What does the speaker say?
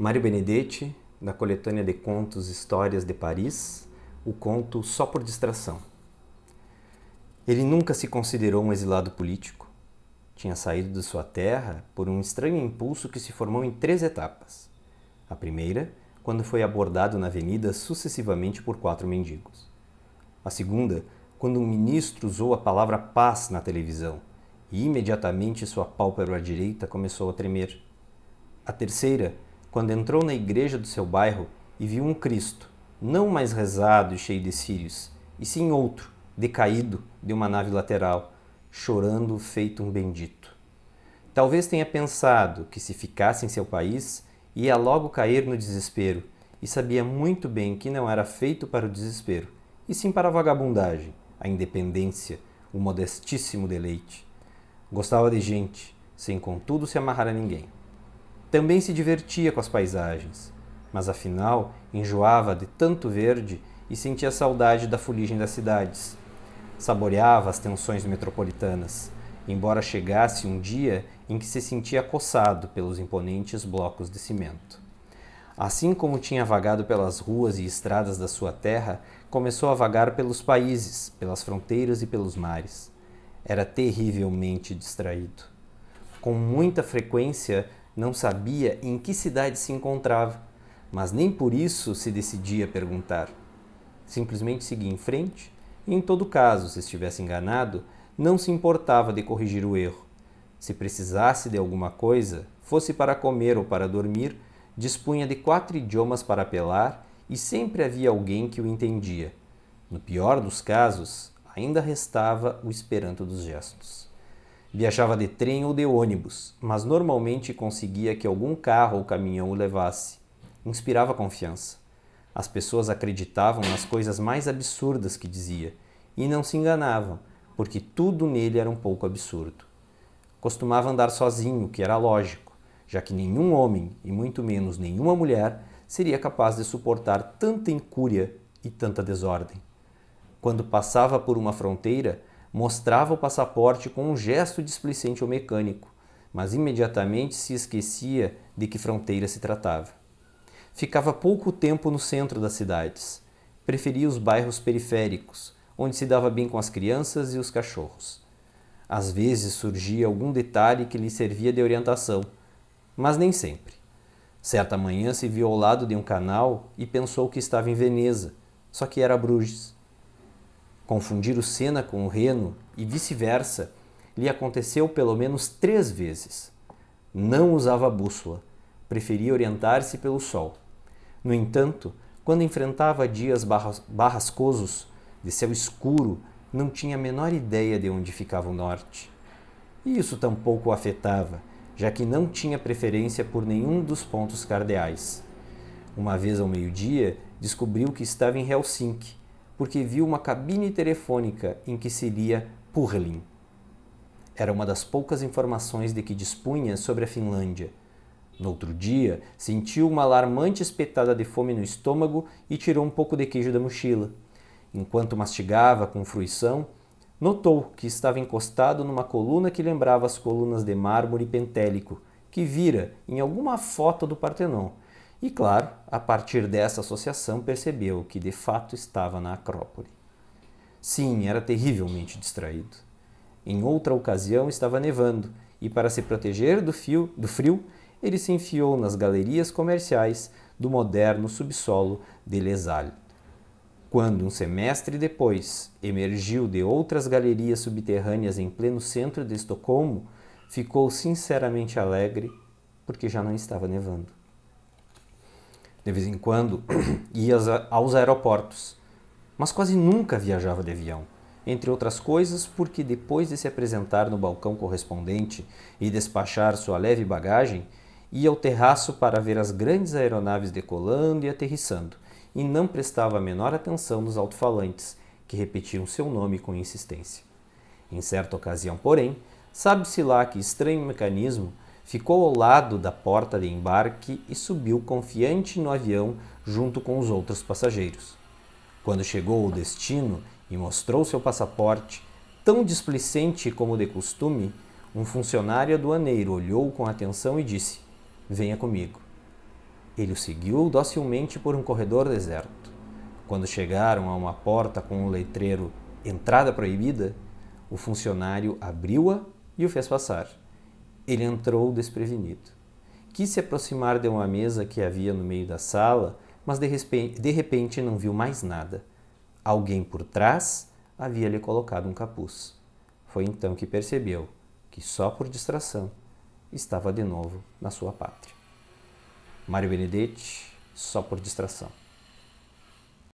Mário Benedetti, da coletânea de contos Histórias de Paris, o conto Só por Distração. Ele nunca se considerou um exilado político. Tinha saído de sua terra por um estranho impulso que se formou em 3 etapas. A primeira, quando foi abordado na avenida sucessivamente por 4 mendigos. A segunda, quando um ministro usou a palavra paz na televisão e imediatamente sua pálpebra direita começou a tremer. A terceira, quando entrou na igreja do seu bairro e viu um Cristo, não mais rezado e cheio de cílios, e sim outro, decaído, de uma nave lateral, chorando feito um bendito. Talvez tenha pensado que se ficasse em seu país, ia logo cair no desespero, e sabia muito bem que não era feito para o desespero, e sim para a vagabundagem, a independência, o modestíssimo deleite. Gostava de gente, sem contudo se amarrar a ninguém. Também se divertia com as paisagens, mas afinal enjoava de tanto verde e sentia saudade da fuligem das cidades. Saboreava as tensões metropolitanas, embora chegasse um dia em que se sentia acossado pelos imponentes blocos de cimento. Assim como tinha vagado pelas ruas e estradas da sua terra, começou a vagar pelos países, pelas fronteiras e pelos mares. Era terrivelmente distraído. Com muita frequência, não sabia em que cidade se encontrava, mas nem por isso se decidia a perguntar. Simplesmente seguia em frente e, em todo caso, se estivesse enganado, não se importava de corrigir o erro. Se precisasse de alguma coisa, fosse para comer ou para dormir, dispunha de 4 idiomas para apelar e sempre havia alguém que o entendia. No pior dos casos, ainda restava o esperanto dos gestos. Viajava de trem ou de ônibus, mas normalmente conseguia que algum carro ou caminhão o levasse. Inspirava confiança. As pessoas acreditavam nas coisas mais absurdas que dizia, e não se enganavam, porque tudo nele era um pouco absurdo. Costumava andar sozinho, o que era lógico, já que nenhum homem, e muito menos nenhuma mulher, seria capaz de suportar tanta incúria e tanta desordem. Quando passava por uma fronteira, mostrava o passaporte com um gesto displicente ao mecânico, mas imediatamente se esquecia de que fronteira se tratava. Ficava pouco tempo no centro das cidades. Preferia os bairros periféricos, onde se dava bem com as crianças e os cachorros. Às vezes surgia algum detalhe que lhe servia de orientação, mas nem sempre. Certa manhã se viu ao lado de um canal e pensou que estava em Veneza, só que era Bruges. Confundir o Sena com o Reno e vice-versa lhe aconteceu pelo menos 3 vezes. Não usava bússola, preferia orientar-se pelo sol. No entanto, quando enfrentava dias barrascosos, de céu escuro, não tinha a menor ideia de onde ficava o norte. E isso tampouco o afetava, já que não tinha preferência por nenhum dos pontos cardeais. Uma vez ao meio-dia, descobriu que estava em Helsinki, porque viu uma cabine telefônica em que se lia Purlin. Era uma das poucas informações de que dispunha sobre a Finlândia. No outro dia, sentiu uma alarmante espetada de fome no estômago e tirou um pouco de queijo da mochila. Enquanto mastigava com fruição, notou que estava encostado numa coluna que lembrava as colunas de mármore pentélico que vira em alguma foto do Partenon. E, claro, a partir dessa associação percebeu que de fato estava na Acrópole. Sim, era terrivelmente distraído. Em outra ocasião estava nevando e, para se proteger do frio, ele se enfiou nas galerias comerciais do moderno subsolo de Les Halles. Quando, um semestre depois, emergiu de outras galerias subterrâneas em pleno centro de Estocolmo, ficou sinceramente alegre porque já não estava nevando. De vez em quando ia aos aeroportos, mas quase nunca viajava de avião, entre outras coisas porque depois de se apresentar no balcão correspondente e despachar sua leve bagagem, ia ao terraço para ver as grandes aeronaves decolando e aterrissando, e não prestava a menor atenção nos alto-falantes, que repetiam seu nome com insistência. Em certa ocasião, porém, sabe-se lá que estranho mecanismo, ficou ao lado da porta de embarque e subiu confiante no avião junto com os outros passageiros. Quando chegou ao destino e mostrou seu passaporte, tão displicente como de costume, um funcionário aduaneiro olhou com atenção e disse: "Venha comigo." Ele o seguiu docilmente por um corredor deserto. Quando chegaram a uma porta com um letreiro "Entrada proibida", o funcionário abriu-a e o fez passar. Ele entrou desprevenido. Quis se aproximar de uma mesa que havia no meio da sala, mas de repente não viu mais nada. Alguém por trás havia-lhe colocado um capuz. Foi então que percebeu que, só por distração, estava de novo na sua pátria. Mário Benedetti, Só por Distração.